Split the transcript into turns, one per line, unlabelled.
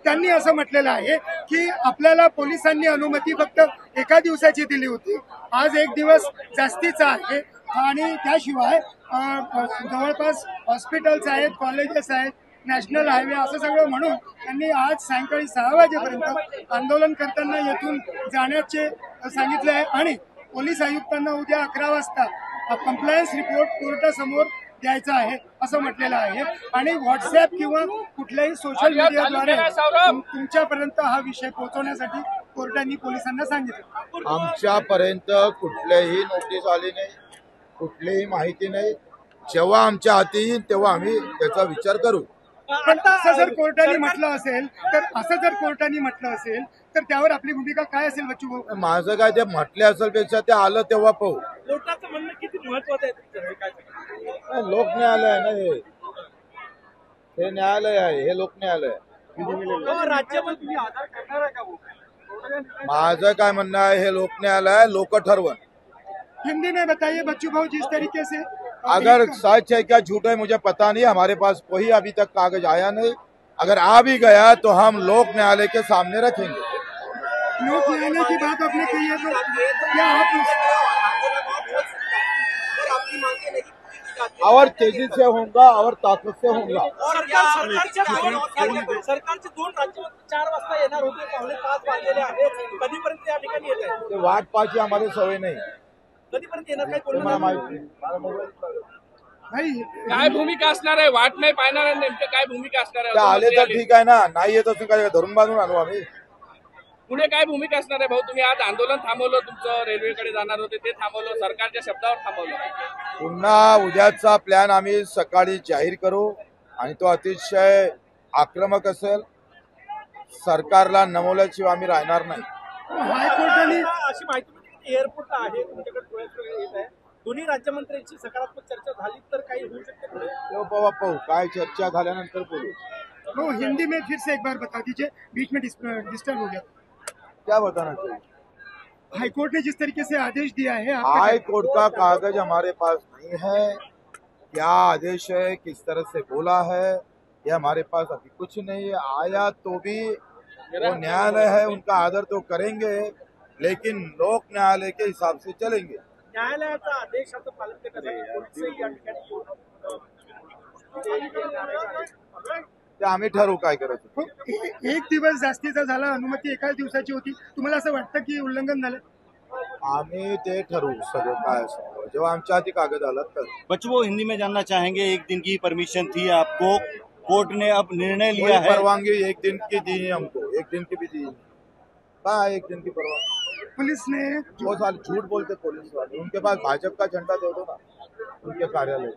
त्यांनी असं म्हटलेलं आहे की आपल्याला पोलिसांनी अनुमती फक्त एका दिवसाची दिली होती, आज एक दिवस जास्तीचा आहे आणि त्याशिवाय जवळपास हॉस्पिटल्स आहेत, कॉलेजेस आहेत, नॅशनल हायवे असं सगळं म्हणून त्यांनी आज सायंकाळी 6 वाजेपर्यंत आंदोलन करताना येथून जाण्याचे सांगितले आहे आणि पोलीस आयुक्तांना उद्या 11 वाजता कंप्लायन्स रिपोर्ट कोर्टासमोर द्यायचा आहे असं म्हटलेलं आहे आणि व्हॉट्सअप किंवा कुठल्याही सोशल मीडियाद्वारे तुमच्यापर्यंत हा विषय पोहोचवण्यासाठी कोर्टाने पोलिसांना सांगितलं।
आमच्यापर्यंत कुठल्याही नोटीस आली नाही, कुठलीही माहिती नाही। जेव्हा आमच्या हाती येईल तेव्हा आम्ही त्याचा विचार करू।
पण असं जर कोर्टाने म्हटलं असेल तर त्यावर आपली भूमिका काय असेल बच्चू भाऊ?
माझं काय ते म्हटले असेल पेक्षा ते आलं तेव्हा पाहू।
कोर्टाचं म्हणणं किती महत्वाचं आहे?
लोक न्यायालय आहे ना, हे न्यायालय आहे, हे लोक न्यायालय आहे।
राज्यामध्ये तुम्ही आधार करणार आहे का?
माझं काय म्हणणं आहे, हे लोक न्यायालय आहे, लोक ठरवन।
हिंदी में बताइए बच्चू भाऊ, जिस तरीके से
अगर सच है क्या झूठ है मुझे पता नहीं, हमारे पास कोई अभी तक कागज आया नहीं। अगर आ भी गया तो हम लोक न्यायालय के सामने रखेंगे।
लोक न्यायालय की बात आपने कही है तो क्या आप
और तेजी से होगा और ताकत से होगा।
सरकारचे 2 राज्य 4 वाजता येणार होते, पावणे 5 वाजलेले आहेत, कधीपर्यंत या ठिकाणी येत आहे?
ते वाट पाहायची आम्हाला सवय नाही,
कधीपर्यंत येणार? काय
तुम्हाला माहिती
भाई
काय भूमिका असणार आहे? वाट नाही पाहणार आहे, नेमकं काय भूमिका असणार
ते आले तर
आहे?
ठीक आहे ना, नाही येत असून काय धरून बांधून आणू आम्ही?
पुढे काय भूमिका असणार आहे भाऊ? तुम्ही आज आंदोलन थांबवलं, तुमचं रेल्वेकडे जाणार होते ते थांबवलं, सरकारच्या शब्दावर थांबवलं,
पुन्हा उद्याचा प्लॅन आम्ही सकाळी जाहीर करू आणि तो अतिशय आक्रमक असेल। सरकारला नमवल्याशिवाय आम्ही राहणार नाही।
हायकोर्टाने
अशी माहिती मिळते की एअरपोर्टला आहे तुमच्याकडे डोळ्यात येत आहे, दोन्ही राज्यमंत्र्यांची सकारात्मक चर्चा झाली तर काही होऊ शकते पुढे?
तेव्हा पाहू, काय चर्चा झाल्यानंतर बोलू।
वो हिंदी में फिर से एक बार बता दीजिए, बीच में डिस्टर्ब हो गया।
क्या बताना चाहिए?
हाईकोर्ट ने जिस तरीके से आदेश दिया है
हाई कोर्ट का कागज हमारे पास नहीं है, क्या आदेश है, किस तरह से बोला है, ये हमारे पास अभी कुछ नहीं है। आया तो भी वो न्यायालय है, उनका आदर तो करेंगे, लेकिन लोक न्यायालय के हिसाब से चलेंगे।
न्यायालयाचा आदेशाचं पालन करण्यासाठी पोलिसही या ठिकाणी
ते आम्ही ठरवू काय करायचं।
एक दिवस जास्तीचा झाला, अनुमती एकाच दिवसाची होती, तुम्हाला असं वाटतं की उल्लंघन झालं?
आम्ही ते ठरवू सगळं काय असं, जेव्हा आमच्या हाती कागद आला तर।
बच्चू वो हिंदी में जानना चाहेंगे, एक दिन की परमिशन थी आपको, कोर्ट ने अब निर्णय लिया
कोई
है,
परवानगी एक दिन की दी है हमको, एक दिन की भी दी नहीं। कहाँ एक दिन की परवानगी?
पुलिस ने
वो साल झूठ बोलते पुलिस वाले, उनके पास भाजपा का झंडा दे दो ना उनके कार्यालय।